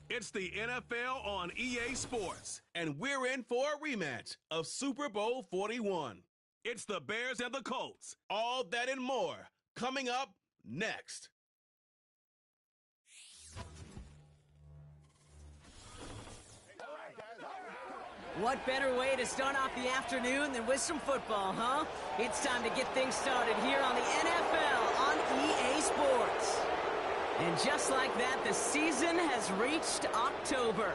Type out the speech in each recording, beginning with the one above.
It's the NFL on EA Sports, and we're in for a rematch of Super Bowl 41. It's the Bears and the Colts. All that and more coming up next. What better way to start off the afternoon than with some football, huh? It's time to get things started here on the NFL on EA Sports. And just like that, the season has reached October.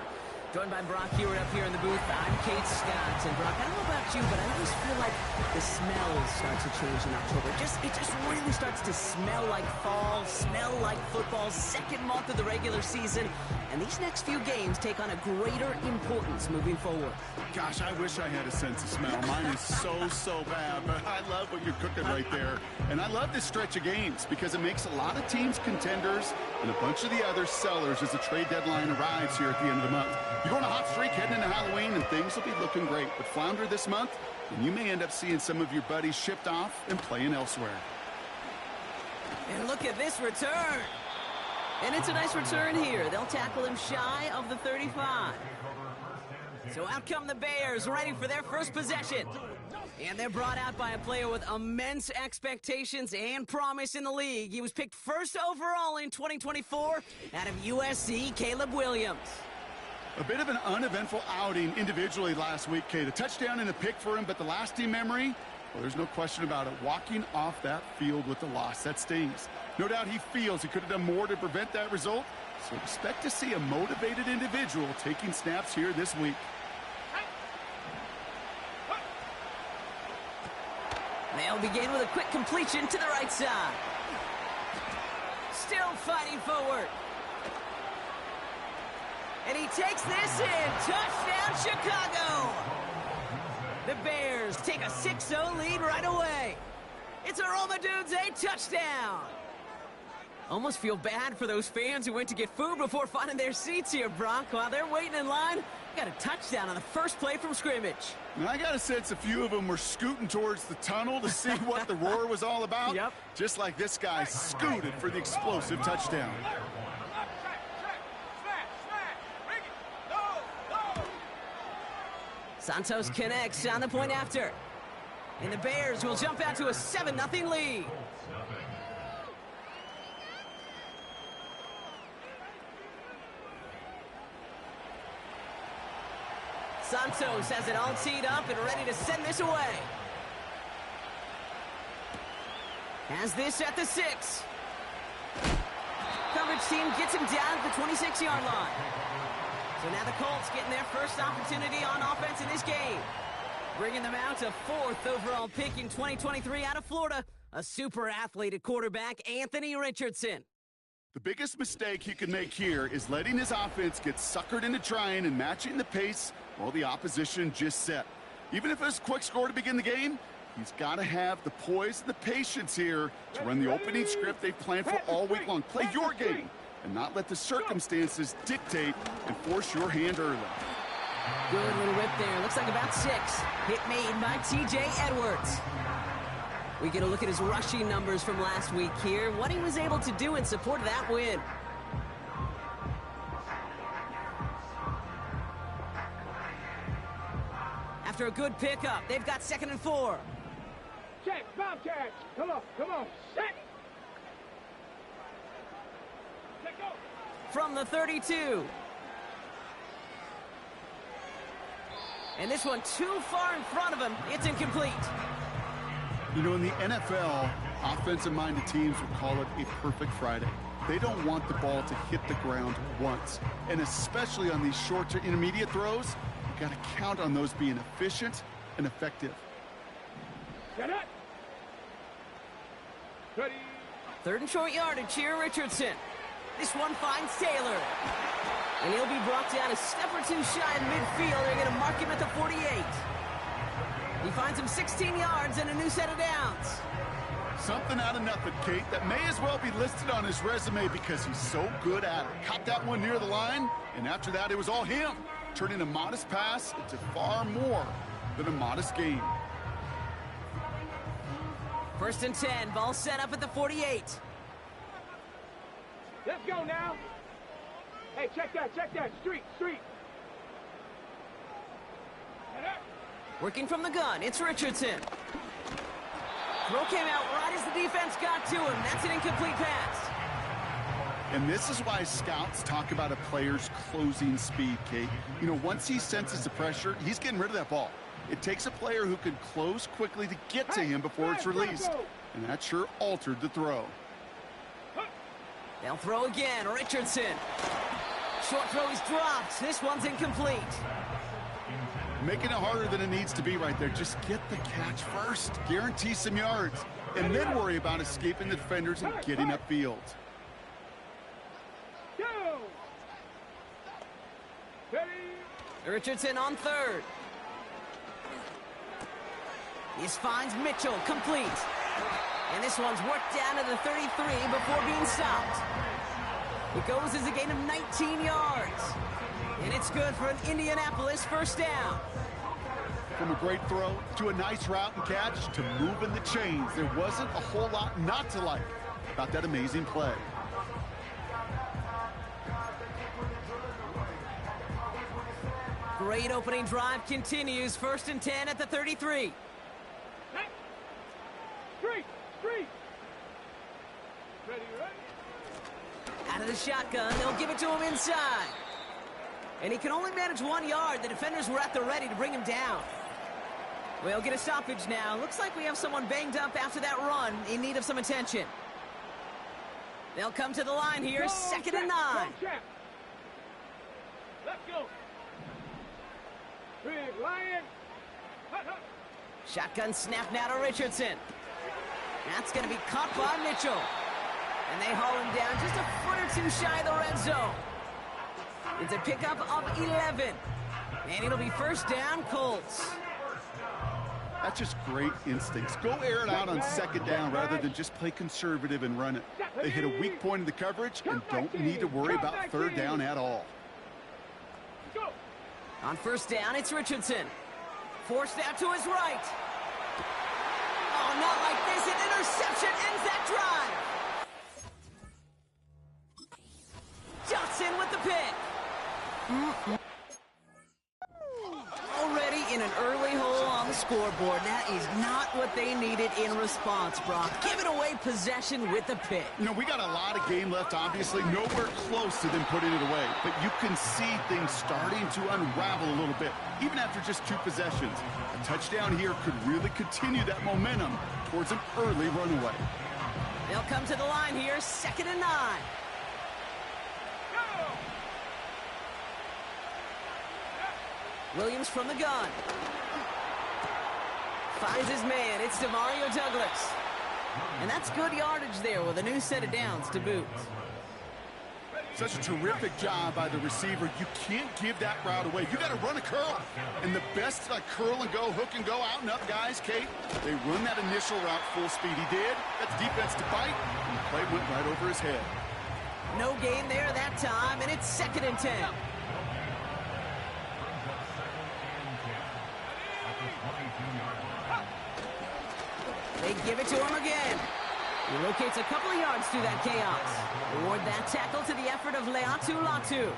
Joined by Brock Hewitt up here in the booth, I'm Kate Scott. And Brock, I don't know about you, but I always feel like the smell starts to change in October. It just really starts to smell like fall, smell like football, second month of the regular season. And these next few games take on a greater importance moving forward. Gosh, I wish I had a sense of smell. Mine is so bad, but I love what you're cooking right there. And I love this stretch of games because it makes a lot of teams contenders and a bunch of the other sellers as the trade deadline arrives here at the end of the month. You're on a hot streak heading into Halloween, and things will be looking great. But flounder this month, and you may end up seeing some of your buddies shipped off and playing elsewhere. And look at this return. And it's a nice return here. They'll tackle him shy of the 35. So out come the Bears, ready for their first possession. And they're brought out by a player with immense expectations and promise in the league. He was picked first overall in 2024 out of USC, Caleb Williams. A bit of an uneventful outing individually last week, Kate. A touchdown and a pick for him, but the lasting memory, well, there's no question about it. Walking off that field with the loss, that stings. No doubt he feels he could have done more to prevent that result, so expect to see a motivated individual taking snaps here this week. They'll begin with a quick completion to the right side. Still fighting forward. And he takes this in. Touchdown, Chicago! The Bears take a 6-0 lead right away. It's a Roma Dudes, a touchdown. Almost feel bad for those fans who went to get food before finding their seats here, Brock. While they're waiting in line, got a touchdown on the first play from scrimmage. And I got a sense a few of them were scooting towards the tunnel to see what the roar was all about. Yep. Just like this guy scooted for the explosive touchdown. Santos connects on the point after. And the Bears will jump out to a 7-0 lead. Santos has it all teed up and ready to send this away. Has this at the 6. Coverage team gets him down at the 26-yard line. So now the Colts getting their first opportunity on offense in this game. Bringing them out to 4th overall pick in 2023 out of Florida, a super athlete at quarterback, Anthony Richardson. The biggest mistake he could make here is letting his offense get suckered into trying and matching the pace while the opposition just set. Even if it's a quick score to begin the game, he's got to have the poise and the patience here to run the opening script they've planned for all week long. Play your game and not let the circumstances dictate and force your hand early. Good little whip there. Looks like about 6. Hit made by T.J. Edwards. We get a look at his rushing numbers from last week here. What he was able to do in support of that win. After a good pickup, they've got 2nd and 4. Check, Bobcats. Come on. Set. Let go. From the 32. And this one too far in front of him. It's incomplete. You know, in the NFL, offensive-minded teams would call it a perfect Friday. They don't want the ball to hit the ground once. And especially on these short to intermediate throws, you got to count on those being efficient and effective. Get it. Ready. 3rd and short yardage here, Richardson. This one finds Taylor. And he'll be brought down a step or two shy in midfield. They're going to mark him at the 48. He finds him 16 yards and a new set of downs. Something out of nothing, Kate, that may as well be listed on his resume because he's so good at it. Caught that one near the line, and after that, it was all him, turning a modest pass into far more than a modest game. 1st and 10, ball set up at the 48. Let's go now. Hey, check that. Street. Working from the gun, it's Richardson. Throw came out right as the defense got to him. That's an incomplete pass. And this is why scouts talk about a player's closing speed, Kate. You know, once he senses the pressure, he's getting rid of that ball. It takes a player who can close quickly to get to him before it's released. And that sure altered the throw. They'll throw again, Richardson. Short throw is dropped. This one's incomplete. Making it harder than it needs to be right there. Just get the catch first. Guarantee some yards. And then worry about escaping the defenders and getting upfield. Richardson on third. This finds Mitchell, complete. And this one's worked down to the 33 before being stopped. It goes as a gain of 19 yards. And it's good for an Indianapolis first down. From a great throw to a nice route and catch to moving the chains, there wasn't a whole lot not to like about that amazing play. Great opening drive continues. 1st and 10 at the 33. Street. Ready. Out of the shotgun, they'll give it to him inside. And he can only manage 1 yard. The defenders were at the ready to bring him down. We'll get a stoppage now. Looks like we have someone banged up after that run in need of some attention. They'll come to the line here. 2nd and 9. Let's go. Big Lion. Shotgun snap now to Richardson. That's going to be caught by Mitchell. And they haul him down just a foot or two shy of the red zone. It's a pickup of 11. And it'll be first down, Colts. That's just great instincts. Go air it out on 2nd down rather than just play conservative and run it. They hit a weak point in the coverage and don't need to worry about 3rd down at all. On 1st down, it's Richardson. Forced out to his right. Oh, not like this. An interception ends that drive. Johnson with the pick. Already in an early hole on the scoreboard. That is not what they needed in response, Brock. Giving away possession with the pick. You know, we got a lot of game left, obviously. Nowhere close to them putting it away. But you can see things starting to unravel a little bit, even after just 2 possessions. A touchdown here could really continue that momentum towards an early runaway. They'll come to the line here, 2nd and 9. Williams from the gun. Finds his man. It's DeMario Douglas. And that's good yardage there with a new set of downs to boot. Such a terrific job by the receiver. You can't give that route away. You got to run a curl. And the best curl and go, hook and go, out and up guys, Kate, they run that initial route full speed. He did. Got the defense to bite, and the play went right over his head. No gain there that time, and it's 2nd and 10. They give it to him again. He locates a couple of yards through that chaos. Reward that tackle to the effort of Leatu Latu.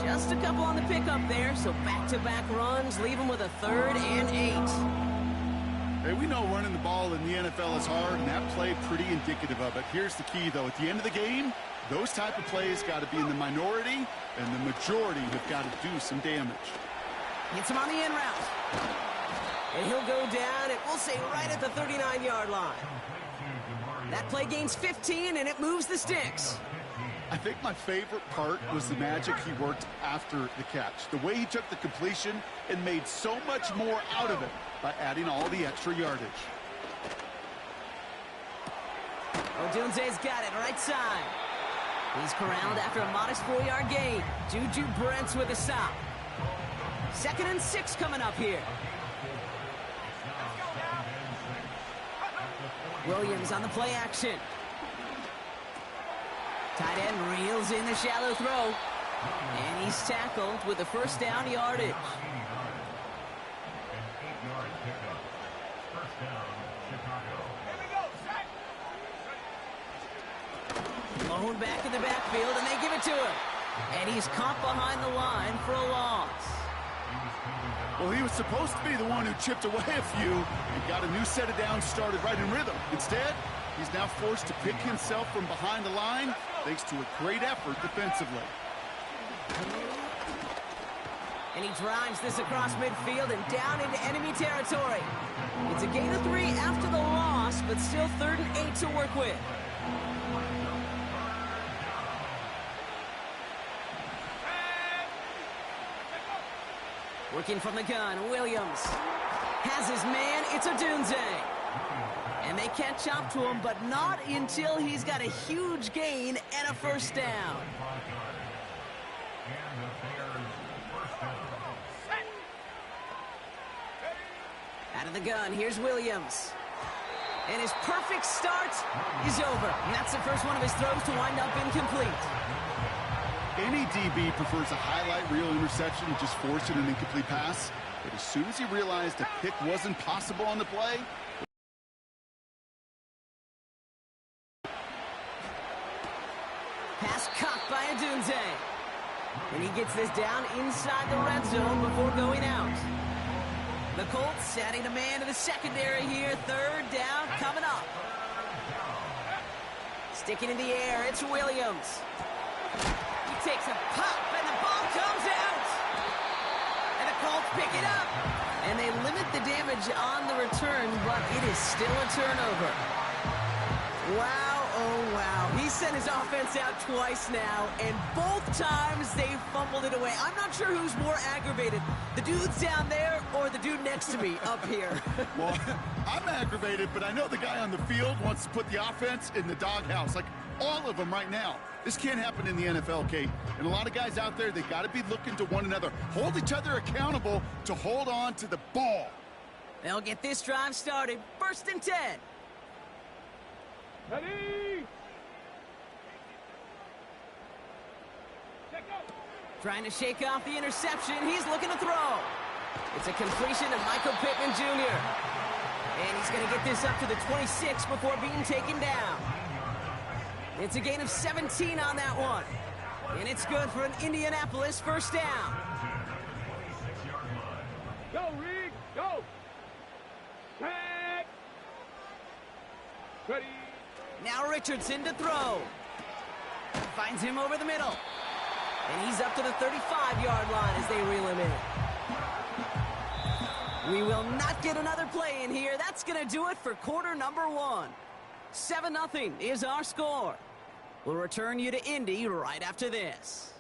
Just a couple on the pickup there, so back-to-back runs leave him with a 3rd and 8. Hey, we know running the ball in the NFL is hard, and that play pretty indicative of it. Here's the key, though. At the end of the game, those type of plays got to be in the minority, and the majority have got to do some damage. Gets him on the in route. And he'll go down, and we'll say right at the 39-yard line. That play gains 15, and it moves the sticks. I think my favorite part was the magic he worked after the catch. The way he took the completion and made so much more out of it by adding all the extra yardage. Odunze's got it right side. He's corralled after a modest 4-yard gain. Juju Brents with a stop. 2nd and 6 coming up here. Williams on the play action. Tight end reels in the shallow throw. And he's tackled with the 1st down yardage. Blown back in the backfield, and they give it to him. And he's caught behind the line for a loss. Well, he was supposed to be the one who chipped away a few and got a new set of downs started right in rhythm. Instead, he's now forced to pick himself from behind the line thanks to a great effort defensively. And he drives this across midfield and down into enemy territory. It's a gain of 3 after the loss, but still 3rd and 8 to work with. Working from the gun, Williams has his man. It's Odunze. And they catch up to him, but not until he's got a huge gain and a first down. Out of the gun, here's Williams. And his perfect start is over. And that's the first one of his throws to wind up incomplete. Any DB prefers a highlight reel interception and just forcing an incomplete pass. But as soon as he realized a pick wasn't possible on the play, pass caught by Odunze. And he gets this down inside the red zone before going out. The Colts adding a man to the secondary here. 3rd down coming up. Sticking in the air, it's Williams. He takes a pop, and the ball comes out. And the Colts pick it up. And they limit the damage on the return, but it is still a turnover. Wow, oh wow. He sent his offense out twice now, and both times they fumbled it away. I'm not sure who's more aggravated, the dudes down there or the dude next to me up here. well, I'm aggravated, but I know the guy on the field wants to put the offense in the doghouse, like all of them right now. This can't happen in the NFL, Kate. And a lot of guys out there, they got to be looking to one another, hold each other accountable to hold on to the ball. They'll get this drive started. 1st and 10. Ready? Trying to shake off the interception. He's looking to throw. It's a completion to Michael Pittman Jr. And he's going to get this up to the 26 before being taken down. It's a gain of 17 on that one. And it's good for an Indianapolis 1st down. Go, Reed, go. Tag. Ready. Now Richardson to throw. Finds him over the middle. And he's up to the 35-yard line as they reel him in. We will not get another play in here. That's going to do it for quarter number 1. 7-0 is our score. We'll return you to Indy right after this.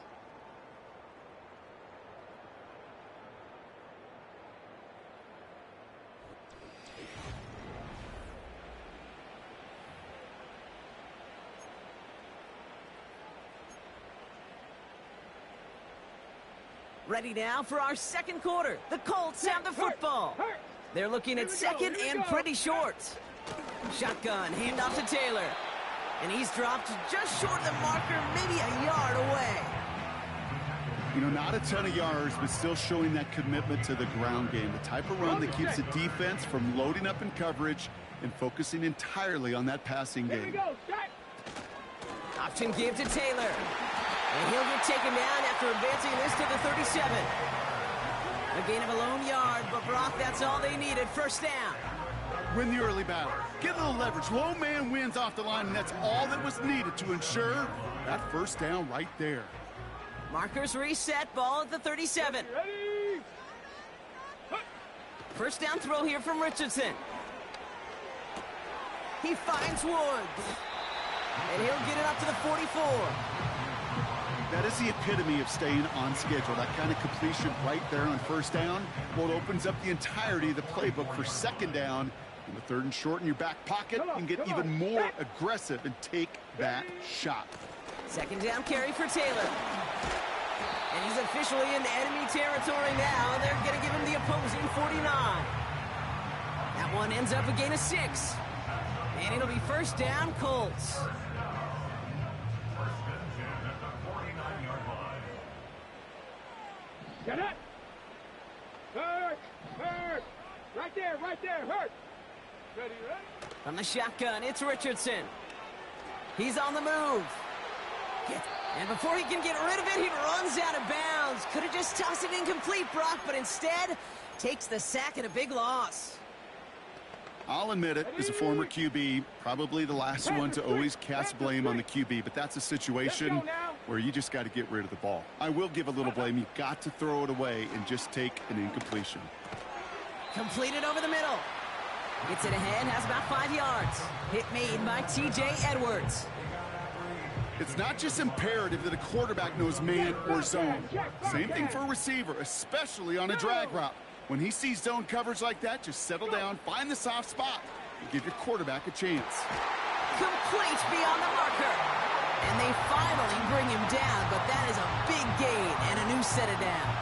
Ready now for our 2nd quarter. The Colts have the football. They're looking at 2nd and pretty short. Shotgun, handoff to Taylor. And he's dropped just short of the marker, maybe a yard away. You know, not a ton of yards, but still showing that commitment to the ground game. The type of run that keeps the defense from loading up in coverage and focusing entirely on that passing Here we game. go, set. Option give to Taylor. And he'll get taken down after advancing this to the 37. A gain of a lone yard, but Brock, that's all they needed. 1st down. Win the early battle. Get a little leverage. Low man wins off the line, and that's all that was needed to ensure that 1st down right there. Markers reset, ball at the 37. Ready. 1st down throw here from Richardson. He finds Woods. And he'll get it up to the 44. That is the epitome of staying on schedule. That kind of completion right there on 1st down. Well, it opens up the entirety of the playbook for 2nd down. In the 3rd and short in your back pocket, you can get even more aggressive and take that shot. 2nd down carry for Taylor. And he's officially in enemy territory now. They're going to give him the opposing 49. That one ends up a gain of 6. And it'll be 1st down, Colts. Get it. Hurt. Right there, hurt. Ready, From the shotgun, it's Richardson. He's on the move. And before he can get rid of it, he runs out of bounds. Could have just tossed it incomplete, Brock, but instead takes the sack and a big loss. I'll admit it, as a former QB, probably the last one to always cast blame on the QB, but that's a situation where you just got to get rid of the ball. I will give a little blame. You've got to throw it away and just take an incompletion. Completed over the middle. Gets it ahead, has about 5 yards. Hit made by T.J. Edwards. It's not just imperative that a quarterback knows man or zone. Same thing for a receiver, especially on a drag route. When he sees zone coverage like that, just settle down, find the soft spot, and give your quarterback a chance. Complete beyond the marker. And they finally bring him down, but that is a big gain and a new set of downs.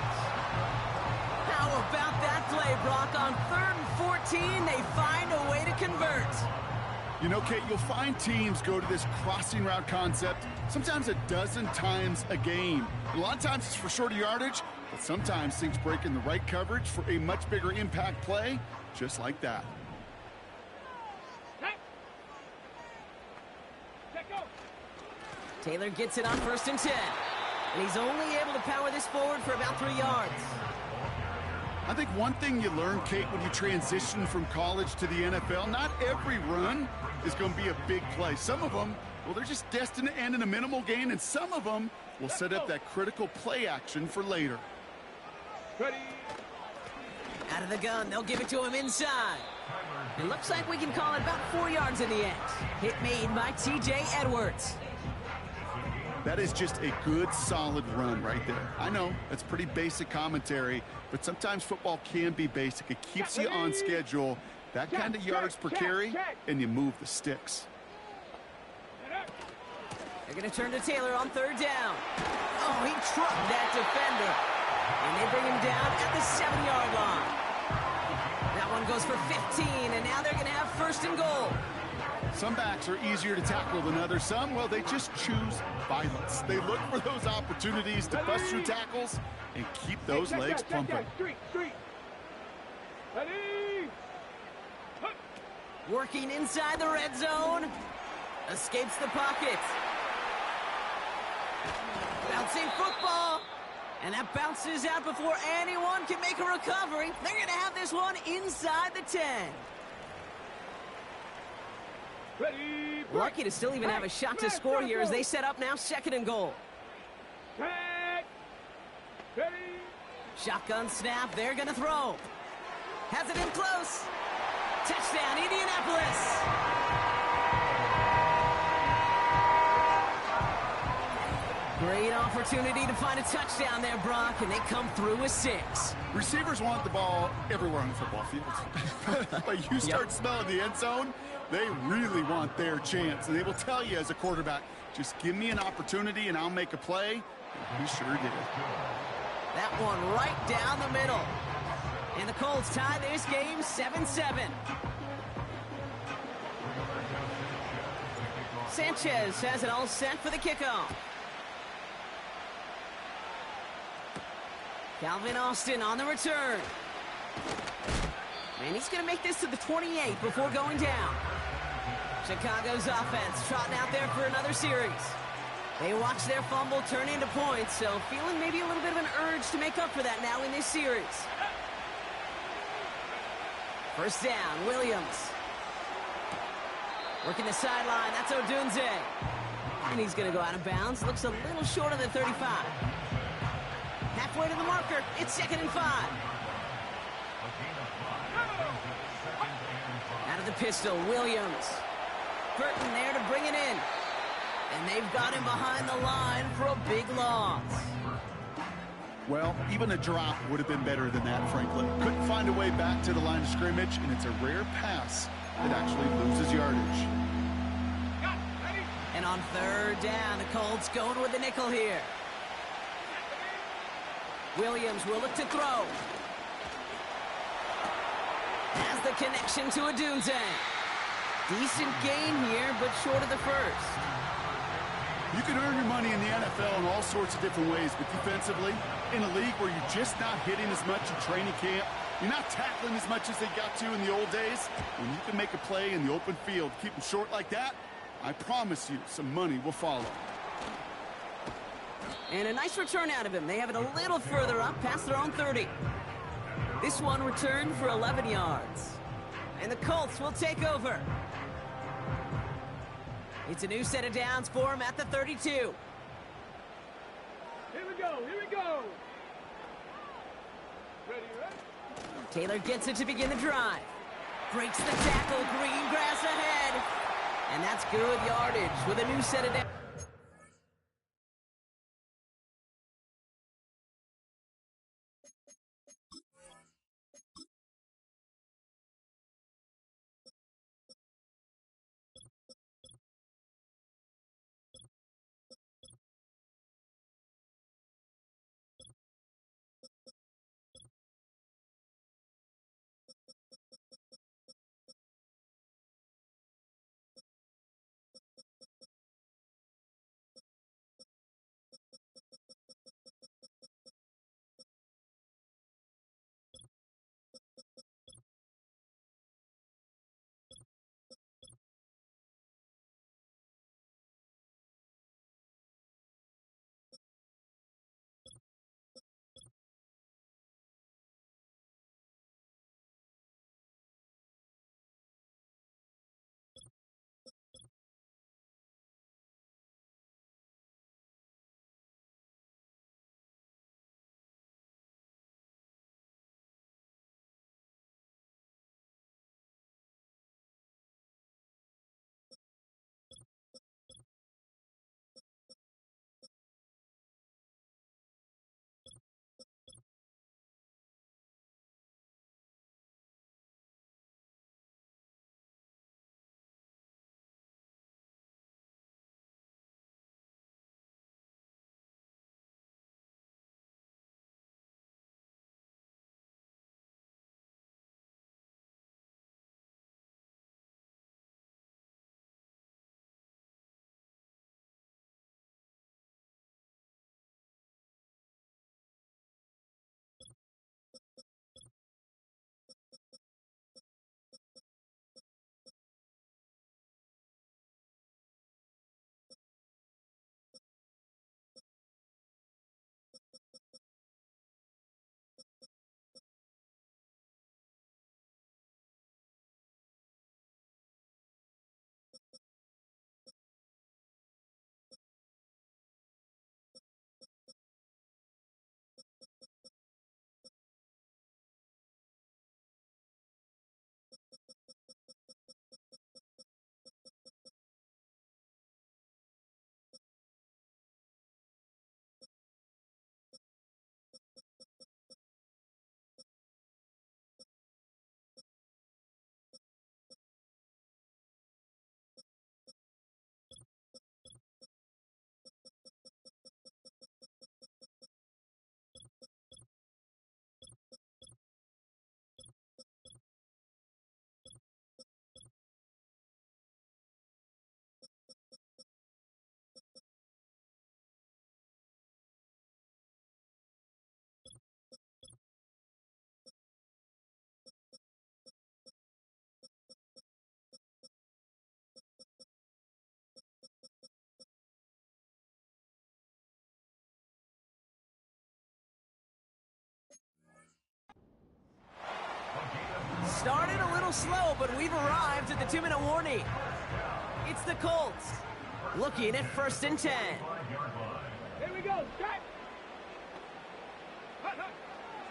How about that play, Brock? On 3rd and 14, they find a way to convert. You know, Kate, you'll find teams go to this crossing route concept sometimes a dozen times a game. A lot of times it's for shorter yardage, but sometimes things break in the right coverage for a much bigger impact play, just like that. Taylor gets it on 1st and 10. And he's only able to power this forward for about 3 yards. I think one thing you learn, Kate, when you transition from college to the NFL, not every run is going to be a big play. Some of them, well, they're just destined to end in a minimal gain, and some of them will set up that critical play action for later. Ready. Out of the gun, they'll give it to him inside. It looks like we can call it about 4 yards in the end. Hit made by T.J. Edwards. That is just a good, solid run right there. I know, that's pretty basic commentary, but sometimes football can be basic. It keeps you on schedule, that kind of yards per carry, and you move the sticks. They're going to turn to Taylor on 3rd down. Oh, he trucked that defender. And they bring him down at the 7-yard line. That one goes for 15, and now they're going to have 1st and goal. Some backs are easier to tackle than others. Some, well, they just choose violence. They look for those opportunities to bust through tackles and keep those legs pumping. Working inside the red zone. Escapes the pocket. Bouncing football. And that bounces out before anyone can make a recovery. They're going to have this one inside the 10. Ready. Lucky to still even have a shot to score here as they set up now 2nd and goal. Ready. Shotgun snap. They're going to throw. Has it in close. Touchdown, Indianapolis. Great opportunity to find a touchdown there, Brock, and they come through with 6. Receivers want the ball everywhere on the football field. But you start smelling the end zone, they really want their chance. And they will tell you as a quarterback, just give me an opportunity and I'll make a play. And he sure did. That one right down the middle. And the Colts tie this game 7-7. Sanchez has it all set for the kickoff. Calvin Austin on the return. And he's going to make this to the 28 before going down. Chicago's offense trotting out there for another series. They watch their fumble turn into points, so feeling maybe a little bit of an urge to make up for that now in this series. 1st down, Williams. Working the sideline, that's Odunze. And he's going to go out of bounds. Looks a little short of the 35. Halfway to the marker, it's 2nd and 5. Out of the pistol, Williams. Burton there to bring it in. And they've got him behind the line for a big loss. Well, even a drop would have been better than that, frankly. Couldn't find a way back to the line of scrimmage, and it's a rare pass that actually loses yardage. And on 3rd down, the Colts going with the nickel here. Williams will look to throw. Has the connection to Odunze. Decent gain here, but short of the 1st. You can earn your money in the NFL in all sorts of different ways, but defensively, in a league where you're just not hitting as much in training camp, you're not tackling as much as they got to in the old days, when you can make a play in the open field, keep them short like that, I promise you some money will follow. And a nice return out of him. They have it a little further up past their own 30. This one returned for 11 yards. And the Colts will take over. It's a new set of downs for him at the 32. Here we go, here we go. Ready, ready? Taylor gets it to begin the drive. Breaks the tackle, green grass ahead. And that's good yardage with a new set of downs. Started a little slow, but we've arrived at the 2-minute warning. It's the Colts, looking at 1st and 10. Here we go, strike.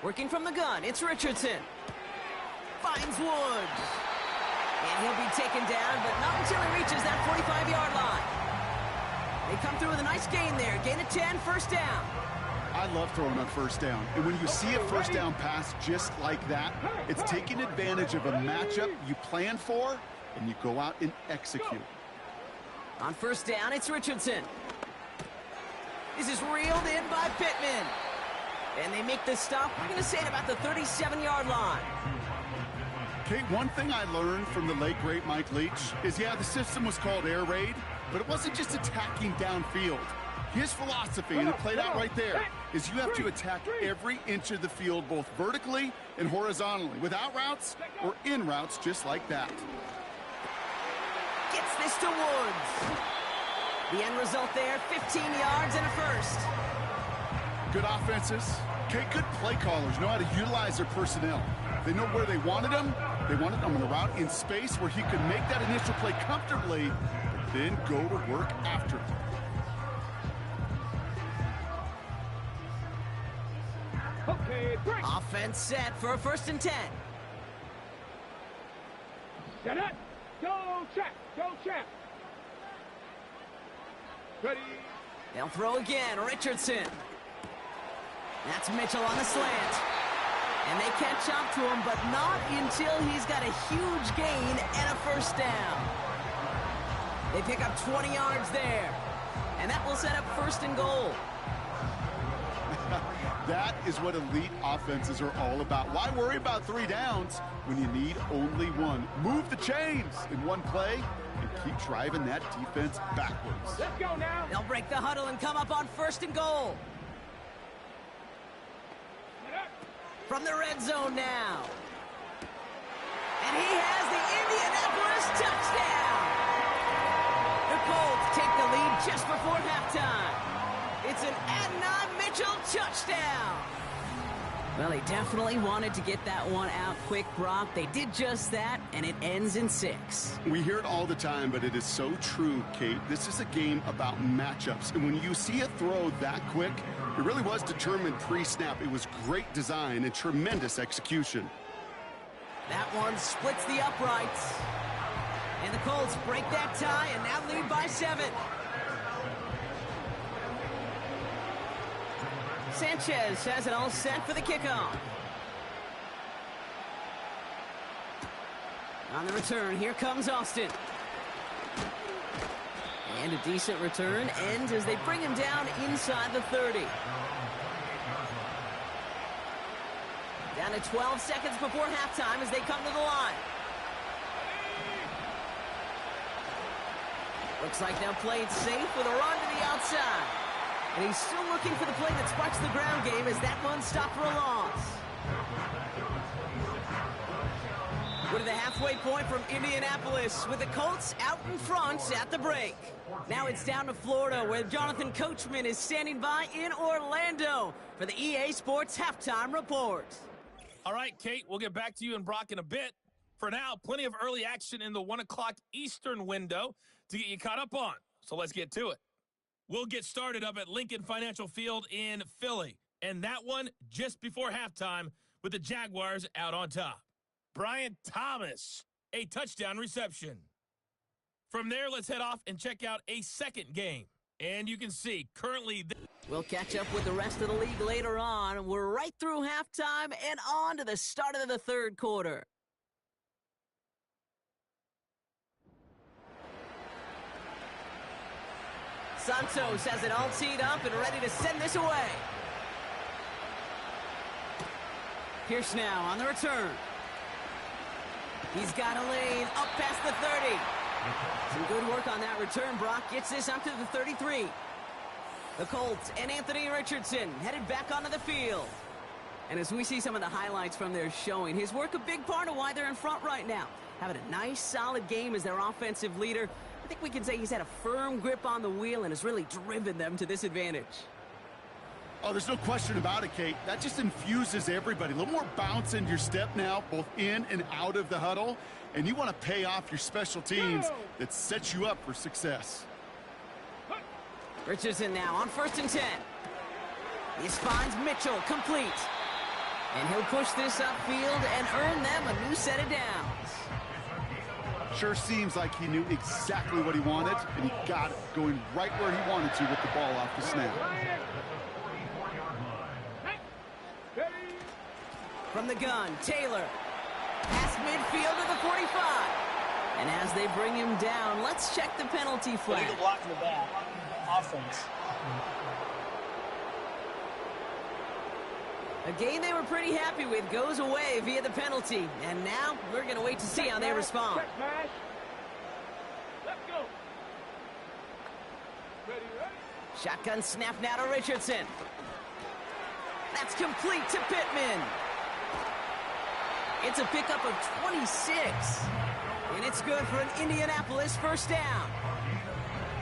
Working from the gun, it's Richardson. Finds Woods. And he'll be taken down, but not until he reaches that 45-yard line. They come through with a nice gain there. Gain of 10, 1st down. I love throwing on 1st down. And when you see a 1st down pass just like that, it's taking advantage of a matchup you plan for, and you go out and execute. On 1st down, it's Richardson. This is reeled in by Pittman. And they make the stop, we're going to say, at about the 37-yard line. Okay, one thing I learned from the late, great Mike Leach is, yeah, the system was called air raid, but it wasn't just attacking downfield. His philosophy, and it played out right there, is you have to attack every inch of the field, both vertically and horizontally, with out routes or in routes just like that. Gets this to Woods. The end result there, 15 yards and a 1st. Good offenses. Okay, good play callers know how to utilize their personnel. They know where they wanted them. They wanted them on the route in space where he could make that initial play comfortably, but then go to work after it. Okay, break. Offense set for a 1st and 10. Set up. Go check. Go check. Ready. They'll throw again. Richardson. That's Mitchell on the slant. And they catch up to him, but not until he's got a huge gain and a 1st down. They pick up 20 yards there. And that will set up 1st and goal. That is what elite offenses are all about. Why worry about 3 downs when you need only 1? Move the chains in one play and keep driving that defense backwards. Let's go now. They'll break the huddle and come up on 1st and goal. From the red zone now. And he has the Indianapolis touchdown. The Colts take the lead just before halftime. It's an Adonai Mitchell touchdown. Well, they definitely wanted to get that one out quick, Brock. They did just that, and it ends in 6. We hear it all the time, but it is so true, Kate. This is a game about matchups. And when you see a throw that quick, it really was determined pre-snap. It was great design and tremendous execution. That one splits the uprights. And the Colts break that tie and now lead by 7. Sanchez has it all set for the kickoff. On the return, here comes Austin. And a decent return ends as they bring him down inside the 30. Down to 12 seconds before halftime as they come to the line. Looks like they'll play it safe with a run to the outside. And he's still looking for the play that sparks the ground game as that one stopped for a loss. We're to the halfway point from Indianapolis with the Colts out in front at the break. Now it's down to Florida where Jonathan Coachman is standing by in Orlando for the EA Sports Halftime Report. All right, Kate, we'll get back to you and Brock in a bit. For now, plenty of early action in the 1 o'clock Eastern window to get you caught up on. So let's get to it. We'll get started up at Lincoln Financial Field in Philly. And that one just before halftime with the Jaguars out on top. Brian Thomas, a touchdown reception. From there, let's head off and check out a second game. And you can see currently... We'll catch up with the rest of the league later on. We're right through halftime and on to the start of the 3rd quarter. Santos has it all teed up and ready to send this away. Pierce now on the return. He's got a lane up past the 30. Some good work on that return. Brock gets this up to the 33. The Colts and Anthony Richardson headed back onto the field. And as we see some of the highlights from their showing, his work a big part of why they're in front right now. Having a nice, solid game as their offensive leader. I think we can say he's had a firm grip on the wheel and has really driven them to this advantage. Oh, there's no question about it, Kate. That just infuses everybody. A little more bounce into your step now, both in and out of the huddle. And you want to pay off your special teams that sets you up for success. Richardson now on 1st and 10. He finds Mitchell complete. And he'll push this upfield and earn them a new set of downs. Sure seems like he knew exactly what he wanted, and he got it going right where he wanted to with the ball off the snap. From the gun, Taylor. Past midfield to the 45. And as they bring him down, let's check the penalty flag. Legal block in the back. Offense. A game they were pretty happy with goes away via the penalty. And now we're going to wait to see how they respond. Let's go. Ready, ready. Shotgun snap now to Richardson. That's complete to Pittman. It's a pickup of 26. And it's good for an Indianapolis 1st down.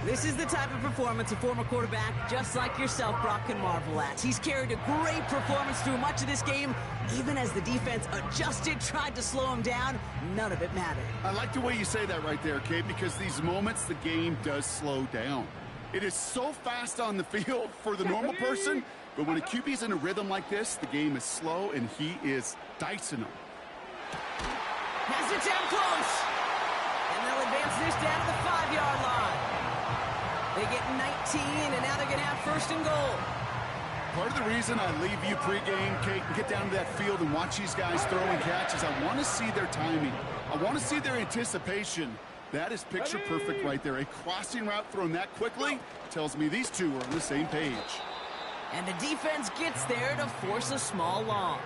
This is the type of performance a former quarterback, just like yourself, Brock, can marvel at. He's carried a great performance through much of this game. Even as the defense adjusted, tried to slow him down, none of it mattered. I like the way you say that right there, Kate, because these moments the game does slow down. It is so fast on the field for the normal person, but when a QB's in a rhythm like this, the game is slow, and he is dicing them. Has it down close. And they'll advance this down to the 5-yard line. They get 19, and now they're going to have first and goal. Part of the reason I leave you pregame, Kate, and get down to that field and watch these guys throw and catch is I want to see their timing. I want to see their anticipation. That is picture perfect right there. A crossing route thrown that quickly tells me these two are on the same page. And the defense gets there to force a small loss.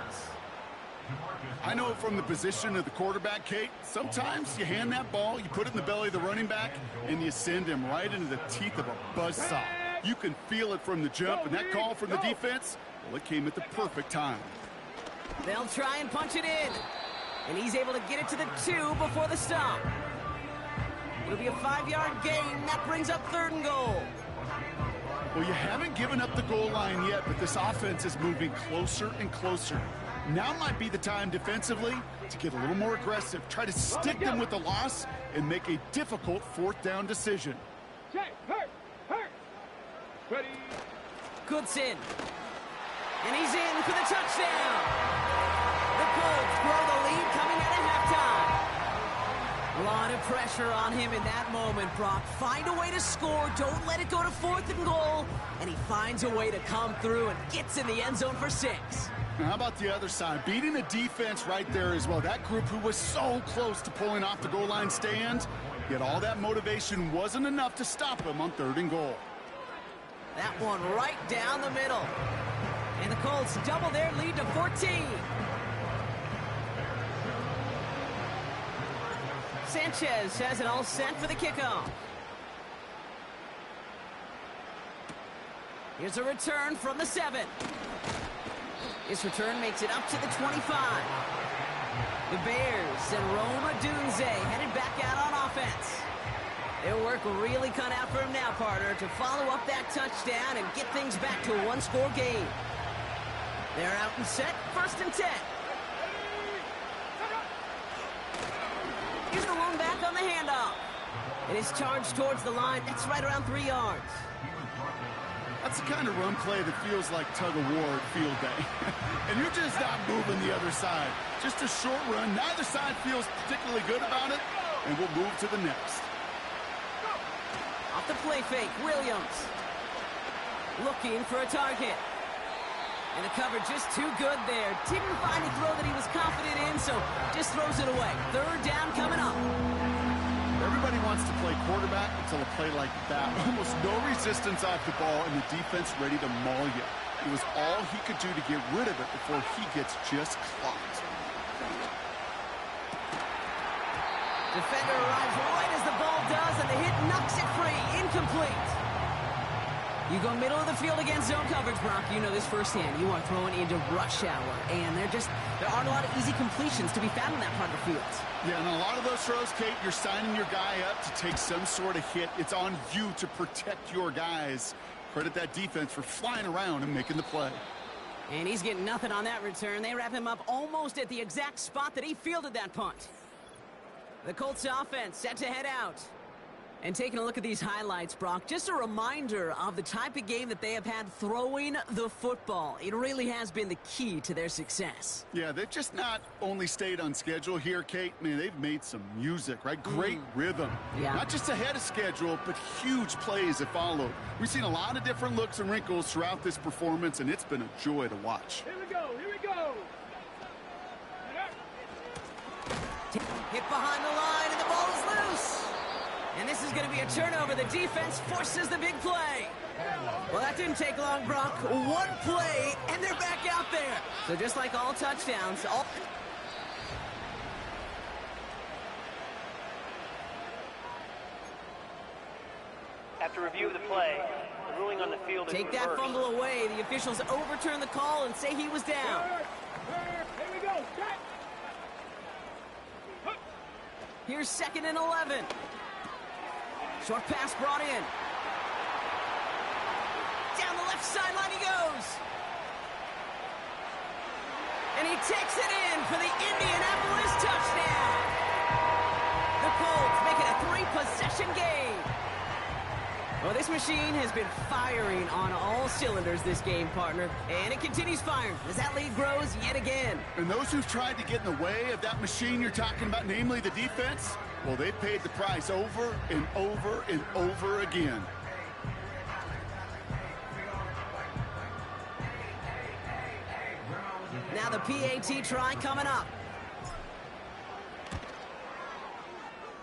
I know from the position of the quarterback, Kate, sometimes you hand that ball, you put it in the belly of the running back, and you send him right into the teeth of a buzzsaw. You can feel it from the jump, and that call from the defense, well, it came at the perfect time. They'll try and punch it in. And he's able to get it to the 2 before the stop. It'll be a 5-yard gain. That brings up third and goal. Well, you haven't given up the goal line yet, but this offense is moving closer and closer. Now might be the time defensively to get a little more aggressive, try to stick them with the loss, and make a difficult fourth down decision. Hurt. Ready. Goodson. And he's in for the touchdown. The Colts grow the lead coming out of halftime. A lot of pressure on him in that moment, Brock. Find a way to score. Don't let it go to 4th and goal. And he finds a way to come through and gets in the end zone for 6. Now, how about the other side? Beating the defense right there as well. That group who was so close to pulling off the goal line stand, yet all that motivation wasn't enough to stop him on 3rd and goal. That one right down the middle. And the Colts double their lead to 14. Sanchez has it all set for the kickoff. Here's a return from the 7. This return makes it up to the 25. The Bears and Roma Dunze headed back out on offense. Their work really cut out for him now, partner, to follow up that touchdown and get things back to a one-score game. They're out and set, 1st and 10. Here's the lone back on the handoff. It is charged towards the line. That's right around 3 yards. That's the kind of run play that feels like tug-of-war at field day. And you're just not moving the other side. Just a short run. Neither side feels particularly good about it, and we'll move to the next. Off the play fake, Williams. Looking for a target. And the cover just too good there. Didn't find a throw that he was confident in, so just throws it away. 3rd down coming up. Everybody wants to play quarterback until a play like that. Almost no resistance off the ball and the defense ready to maul you. It was all he could do to get rid of it before he gets just clocked. Defender arrives right as the ball does, and the hit knocks it free. Incomplete. You go middle of the field against zone coverage, Brock. You know this firsthand. You are throwing into rush hour, and there aren't a lot of easy completions to be found in that part of the field. Yeah, and a lot of those throws, Kate, you're signing your guy up to take some sort of hit. It's on you to protect your guys. Credit that defense for flying around and making the play. And he's getting nothing on that return. They wrap him up almost at the exact spot that he fielded that punt. The Colts offense set to head out. And taking a look at these highlights, Brock, just a reminder of the type of game that they have had throwing the football. It really has been the key to their success. Yeah, they've just not only stayed on schedule here, Kate. Man, they've made some music, right? Great rhythm. Yeah. Not just ahead of schedule, but huge plays that followed. We've seen a lot of different looks and wrinkles throughout this performance, and it's been a joy to watch. Here we go. Hit behind the line, and the ball is loose. And this is going to be a turnover. The defense forces the big play. Well, that didn't take long, Brock. One play, and they're back out there. So just like all touchdowns, After review of the play, the ruling on the field is take that reversed. fumble away. The officials overturn the call and say he was down. Here we go. Set. Here's 2nd and 11. Short pass brought in. Down the left sideline he goes. And he takes it in for the Indianapolis touchdown. The Colts make it a 3-possession game. Well, this machine has been firing on all cylinders this game, partner. And it continues firing as that lead grows yet again. And those who've tried to get in the way of that machine you're talking about, namely the defense, well, they've paid the price over and over and over again. Now the PAT try coming up.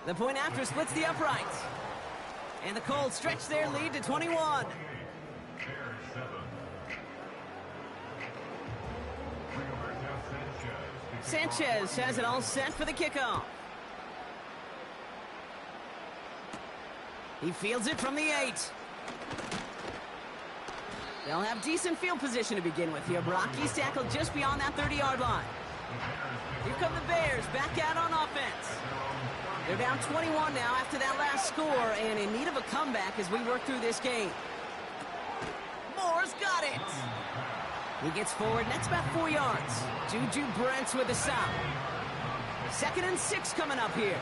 The point after splits the uprights. And the Colts stretch their lead to 21. Sanchez has it all set for the kickoff. He fields it from the 8. They'll have decent field position to begin with here. Brock, he's tackled just beyond that 30-yard line. Here come the Bears back out on offense. They're down 21 now after that last score and in need of a comeback as we work through this game. Moore's got it. He gets forward, and that's about 4 yards. Juju Brents with a stop. 2nd and 6 coming up here.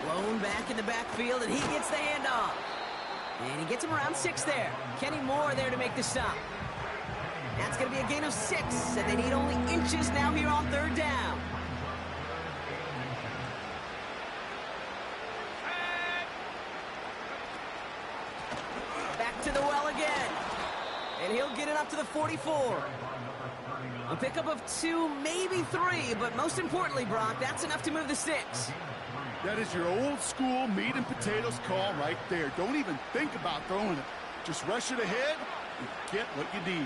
Blown back in the backfield, and he gets the handoff. And he gets him around 6 there. Kenny Moore there to make the stop. That's going to be a gain of 6, and they need only inches now here on 3rd down. Back to the well again. And he'll get it up to the 44. A pickup of 2, maybe 3, but most importantly, Brock, that's enough to move the sticks. That is your old school meat and potatoes call right there. Don't even think about throwing it. Just rush it ahead and get what you need.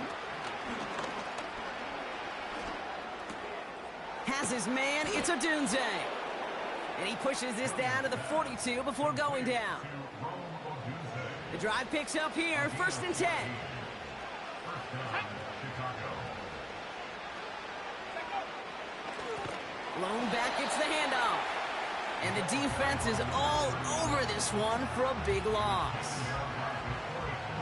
Has his man, it's Odunze. And he pushes this down to the 42 before going down. The drive picks up here, 1st and 10. Blown back gets the handoff. And the defense is all over this one for a big loss.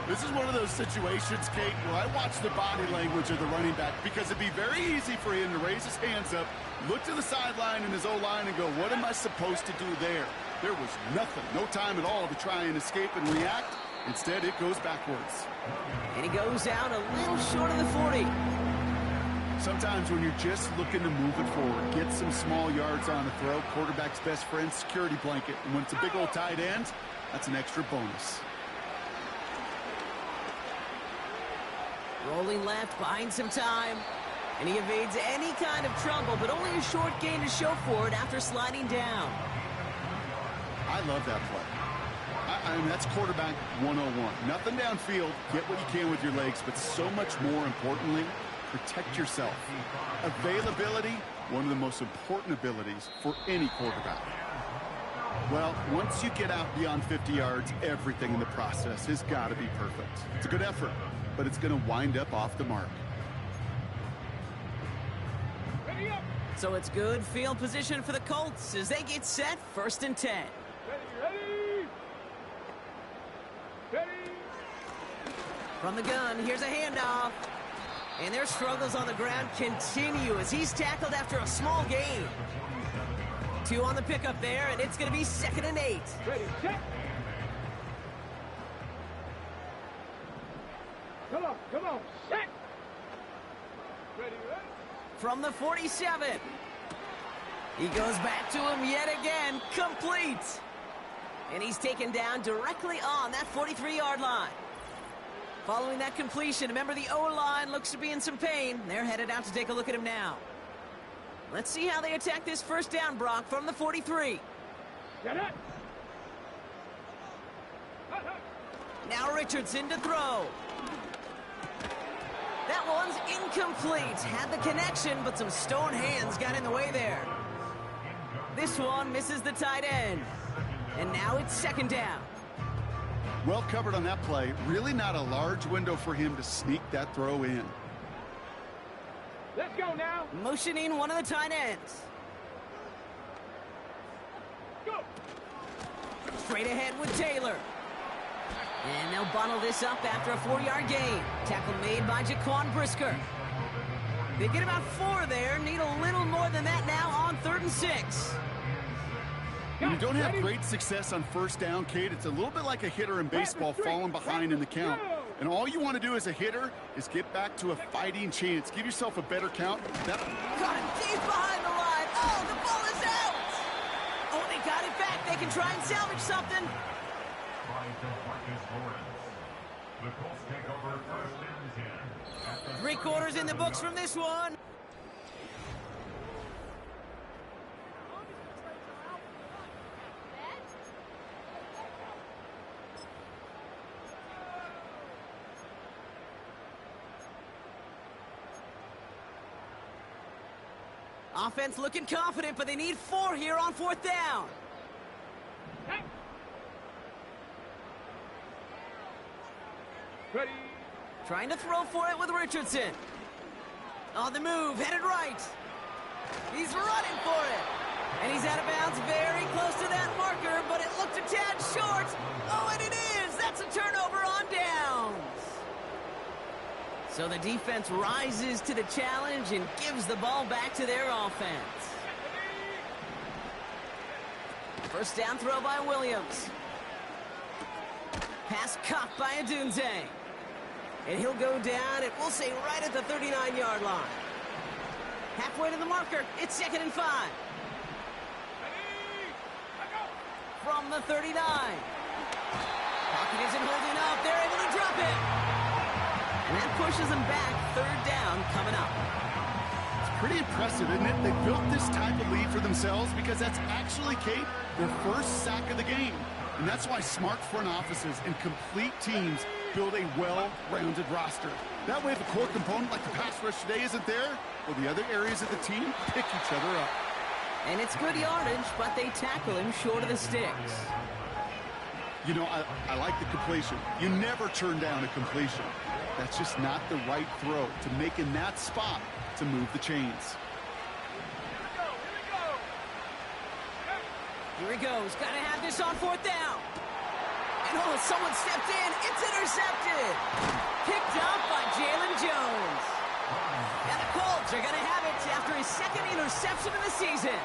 This is one of those situations, Kate, where I watch the body language of the running back because it'd be very easy for him to raise his hands up, look to the sideline in his O-line and go, what am I supposed to do there? There was nothing, no time at all to try and escape and react. Instead, it goes backwards. And he goes out a little short of the 40. Sometimes when you're just looking to move it forward, get some small yards on the throw, quarterback's best friend, security blanket. And when it's a big old tight end, that's an extra bonus. Rolling left, buying some time. And he evades any kind of trouble, but only a short gain to show for it after sliding down. I love that play. I mean, that's quarterback 101. Nothing downfield, get what you can with your legs, but so much more importantly, protect yourself. Availability, one of the most important abilities for any quarterback. Well, once you get out beyond 50 yards, everything in the process has got to be perfect. It's a good effort, but it's going to wind up off the mark. So it's good field position for the Colts as they get set, 1st and 10. Ready. Ready. From the gun, here's a handoff. And their struggles on the ground continue as he's tackled after a small gain. 2 on the pickup there, and it's going to be 2nd and 8. Ready, check. Come on, set. Ready. From the 47. He goes back to him yet again, complete. And he's taken down directly on that 43-yard line. Following that completion, remember the O-line looks to be in some pain. They're headed out to take a look at him now. Let's see how they attack this 1st down, Brock, from the 43. Get it. Now Richardson to throw. That one's incomplete. Had the connection, but some stone hands got in the way there. This one misses the tight end. And now it's 2nd down. Well covered on that play. Really not a large window for him to sneak that throw in. Let's go now. Motioning one of the tight ends. Go. Straight ahead with Taylor. And they'll bottle this up after a 4-yard gain. Tackle made by Jaquan Brisker. They get about 4 there. Need a little more than that now on 3rd and 6. When you don't have great success on first down, Kate, it's a little bit like a hitter in baseball falling behind in the count. And all you want to do as a hitter is get back to a fighting chance. Give yourself a better count. Got him deep behind the line. Oh, the ball is out. Oh, they got it back. They can try and salvage something. The Colts take over 1st and 10. 3 quarters in the books from this one. Offense looking confident, but they need 4 here on 4th down. Ready. Trying to throw for it with Richardson. On the move, headed right. He's running for it. And he's out of bounds very close to that marker, but it looked a tad short. Oh, and it is. That's a turnover on downs. So the defense rises to the challenge and gives the ball back to their offense. First down throw by Williams. Pass caught by Adunze. And he'll go down, and we'll say right at the 39-yard line. Halfway to the marker, it's 2nd and 5. From the 39. Pocket isn't holding up. They're able to drop it. And that pushes them back. 3rd down coming up. It's pretty impressive, isn't it? They built this type of lead for themselves because that's actually, Kate, their first sack of the game. And that's why smart front offices and complete teams build a well-rounded roster. That way, if a core component like the pass rush today isn't there, well, the other areas of the team pick each other up. And it's good yardage, but they tackle him short of the sticks. You know, I like the completion. You never turn down a completion. That's just not the right throw to make in that spot to move the chains. Here he goes. Got to have this on 4th down. And oh, someone stepped in. It's intercepted. Picked up by Jalen Jones. And the Colts are going to have it after his 2nd interception of the season.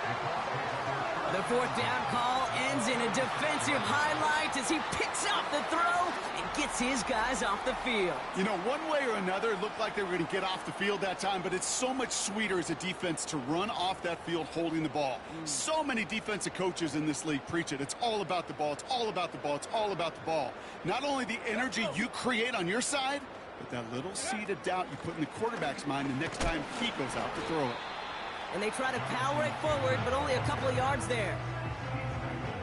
The 4th down call ends in a defensive highlight as he picks up the throw and gets his guys off the field. You know, one way or another, it looked like they were going to get off the field that time, but it's so much sweeter as a defense to run off that field holding the ball. So many defensive coaches in this league preach it. It's all about the ball. It's all about the ball. It's all about the ball. Not only the energy you create on your side, but that little seed of doubt you put in the quarterback's mind the next time he goes out to throw it. And they try to power it forward, but only a couple of yards there.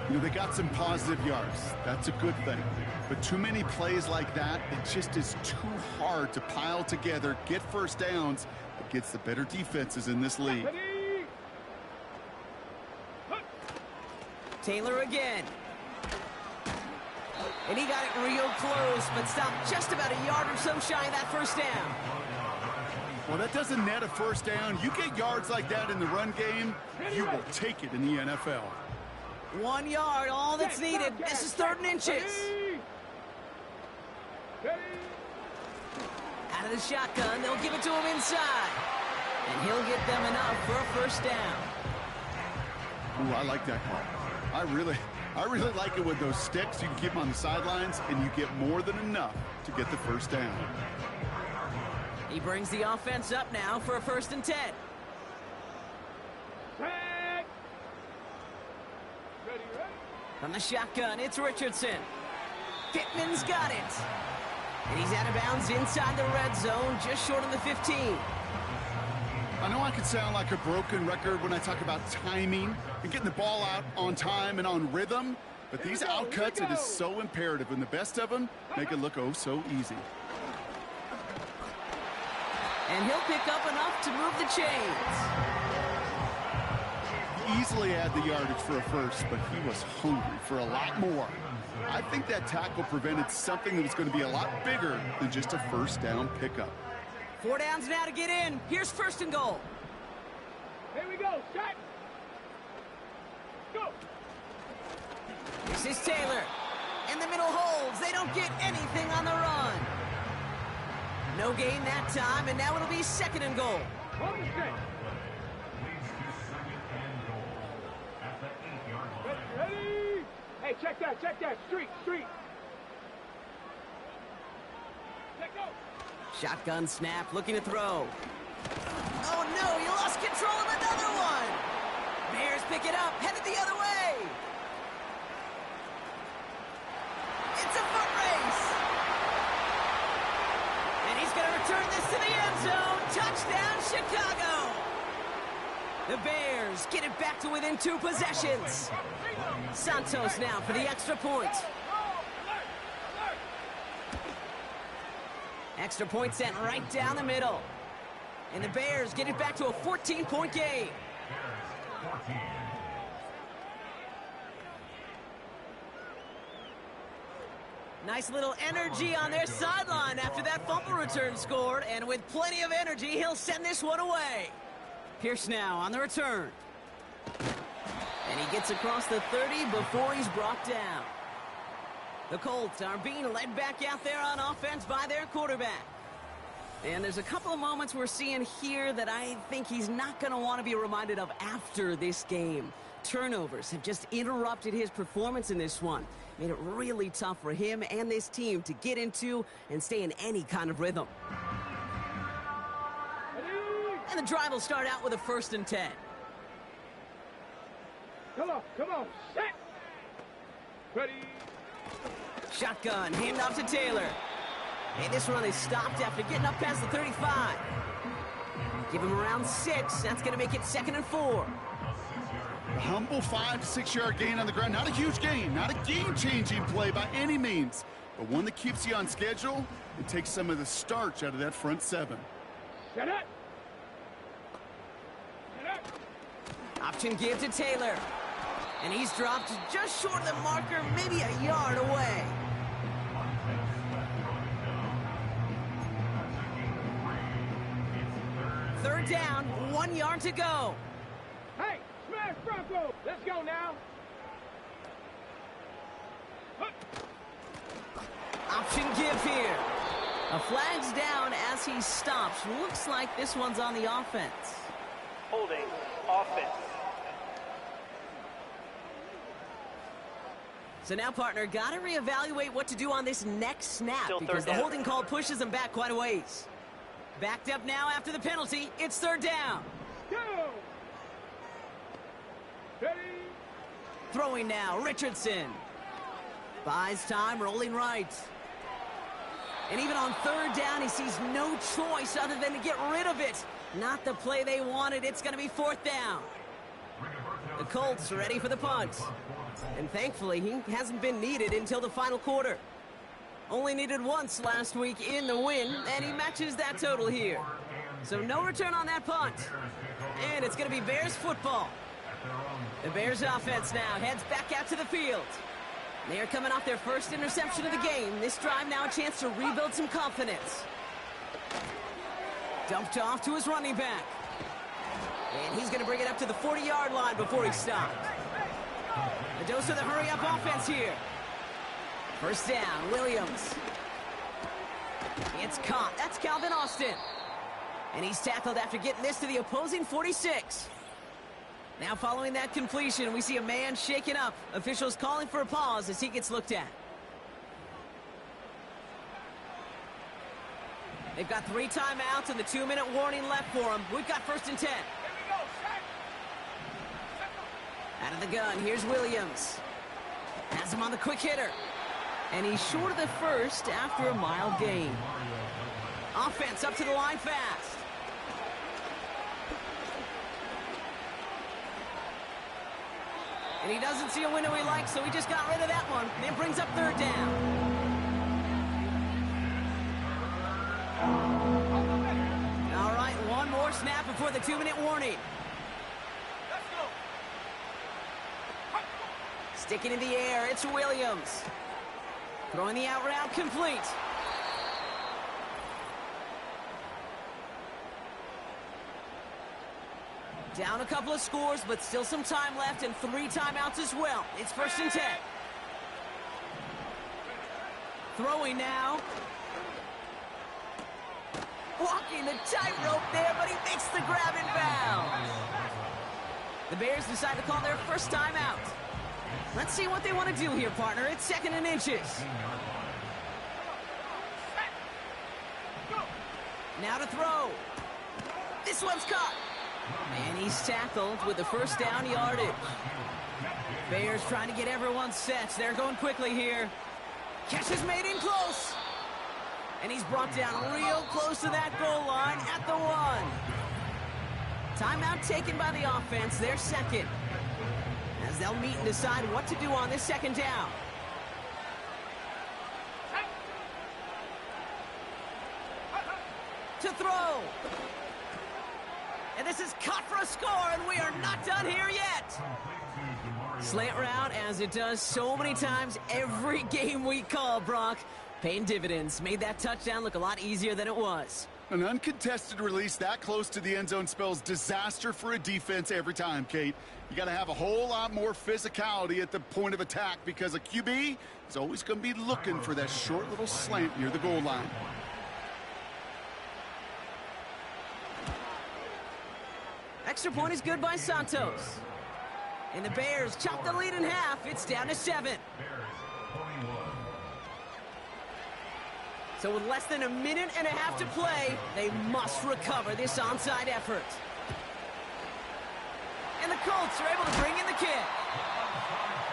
You know, they got some positive yards. That's a good thing. But too many plays like that, it just is too hard to pile together, get first downs against the better defenses in this league. Taylor again. And he got it real close, but stopped just about a yard or so shy of that first down. Well, that doesn't net a first down. You get yards like that in the run game, you will take it in the NFL. 1 yard, all that's needed. This is 3rd and inches. Out of the shotgun, they'll give it to him inside. And he'll get them enough for a first down. Ooh, I like that call. I really like it with those sticks. You can keep them on the sidelines, and you get more than enough to get the first down. He brings the offense up now for a 1st and 10. From the shotgun, it's Richardson. Pittman's got it. And he's out of bounds inside the red zone, just short of the 15. I know I could sound like a broken record when I talk about timing and getting the ball out on time and on rhythm, but these outcuts, it is so imperative, and the best of them make it look oh so easy. And he'll pick up enough to move the chains. Easily had the yardage for a first, but he was hungry for a lot more. I think that tackle prevented something that was going to be a lot bigger than just a first down pickup. 4 downs now to get in. Here's 1st and goal. Here we go. Set. Go. This is Taylor. And the middle holds. They don't get anything on the run. No gain that time, and now it'll be 2nd and goal. Hold the stick. Ready? Hey, check that. Street. Let go. Shotgun snap, looking to throw. Oh no, he lost control of another one. Bears pick it up, headed the other way. It's a foot race. And he's going to return this to the end zone. Touchdown, Chicago. The Bears get it back to within 2 possessions. Santos now for the extra point. Extra point sent right down the middle. And the Bears get it back to a 14-point game. Nice little energy on their sideline after that fumble return scored. And with plenty of energy, he'll send this one away. Pierce now on the return. And he gets across the 30 before he's brought down. The Colts are being led back out there on offense by their quarterback. And there's a couple of moments we're seeing here that I think he's not going to want to be reminded of after this game. Turnovers have just interrupted his performance in this one. Made it really tough for him and this team to get into and stay in any kind of rhythm. And the drive will start out with a 1st and 10. Come on. Set. Ready. Shotgun, hand off to Taylor. And this run is stopped after getting up past the 35. Give him around 6. That's going to make it 2nd and 4. A humble 5 to 6 yard gain on the ground. Not a huge gain, not a game-changing play by any means, but one that keeps you on schedule and takes some of the starch out of that front 7. Set it. Option give to Taylor. And he's dropped just short of the marker, maybe a yard away. Third down, 1 yard to go. Hey, smash Bronco. Let's go now. Option give here. A flag's down as he stops. Looks like this one's on the offense. Holding. Offense. So now, partner, got to reevaluate what to do on this next snap because the holding call pushes him back quite a ways. Backed up now after the penalty. It's 3rd down. Go. Ready. Throwing now, Richardson. Buys time, rolling right. And even on 3rd down, he sees no choice other than to get rid of it. Not the play they wanted. It's going to be 4th down. The Colts are ready for the punt. And thankfully, he hasn't been needed until the final quarter. Only needed once last week in the win, and he matches that total here. So no return on that punt. And it's going to be Bears football. The Bears offense now heads back out to the field. They are coming off their first interception of the game. This drive now a chance to rebuild some confidence. Dumped off to his running back. And he's going to bring it up to the 40-yard line before he stopped. A dose of the hurry-up offense here. First down, Williams. It's caught. That's Calvin Austin. And he's tackled after getting this to the opposing 46. Now following that completion, we see a man shaken up. Officials calling for a pause as he gets looked at. They've got 3 timeouts and the 2-minute warning left for them. We've got 1st and 10. Out of the gun, here's Williams. Has him on the quick hitter. And he's short of the first after a mild gain. Offense up to the line fast. And he doesn't see a window he likes, so he just got rid of that one. And it brings up 3rd down. All right, one more snap before the 2-minute warning. Sticking in the air, it's Williams. Throwing the out route complete. Down a couple of scores, but still some time left and 3 timeouts as well. It's 1st and 10. Throwing now. Walking the tightrope there, but he makes the grab in bounds. The Bears decide to call their first timeout. Let's see what they want to do here, partner. It's 2nd and inches. Now to throw. This one's caught. And he's tackled with the first down yardage. Bears trying to get everyone set. They're going quickly here. Catch is made in close. And he's brought down real close to that goal line at the 1. Timeout taken by the offense, their 2nd. As they'll meet and decide what to do on this 2nd down. To throw. And this is caught for a score, and we are not done here yet. Slant route, as it does so many times every game we call, Brock. Paying dividends. Made that touchdown look a lot easier than it was. An uncontested release that close to the end zone spells disaster for a defense every time, Kate. You got to have a whole lot more physicality at the point of attack because a QB is always going to be looking for that short little slant near the goal line. Extra point is good by Santos. And the Bears chop the lead in half. It's down to 7. So with less than a minute and a half to play, they must recover this onside effort. And the Colts are able to bring in the kick.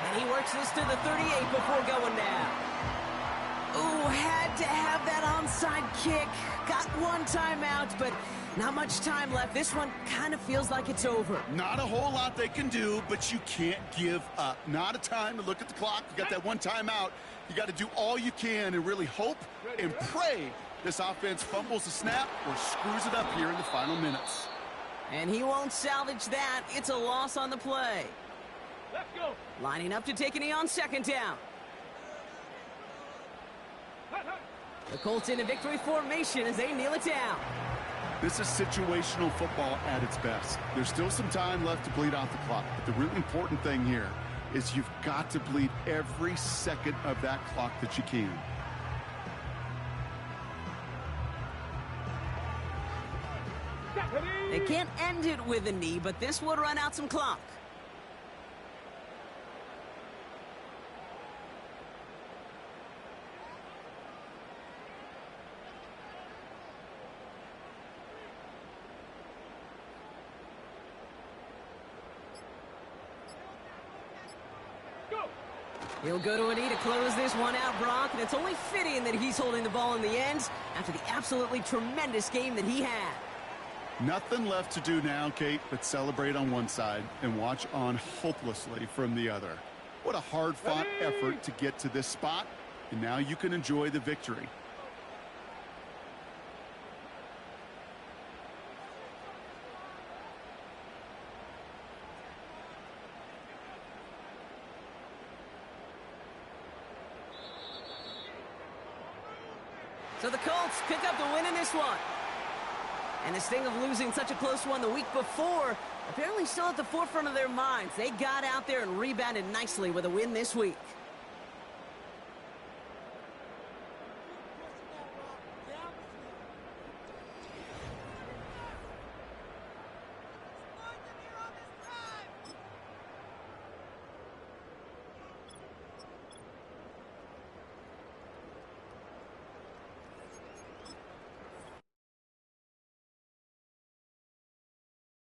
And he works this to the 38 before going down. Ooh, had to have that onside kick. Got one timeout, but not much time left. This one kind of feels like it's over. Not a whole lot they can do, but you can't give up. Not a time to look at the clock. You got that one timeout. You got to do all you can and really hope and pray this offense fumbles the snap or screws it up here in the final minutes. And he won't salvage that. It's a loss on the play. Let's go. Lining up to take a knee on 2nd down. The Colts in a victory formation as they kneel it down. This is situational football at its best. There's still some time left to bleed out the clock, but the really important thing here is you've got to bleed every second of that clock that you can. They can't end it with a knee, but this would run out some clock. He'll go to a knee to close this one out, Brock, and it's only fitting that he's holding the ball in the end after the absolutely tremendous game that he had. Nothing left to do now, Kate, but celebrate on one side and watch on hopelessly from the other. What a hard-fought effort to get to this spot, and now you can enjoy the victory. So the Colts pick up the win in this one. And the sting of losing such a close one the week before apparently still at the forefront of their minds. They got out there and rebounded nicely with a win this week.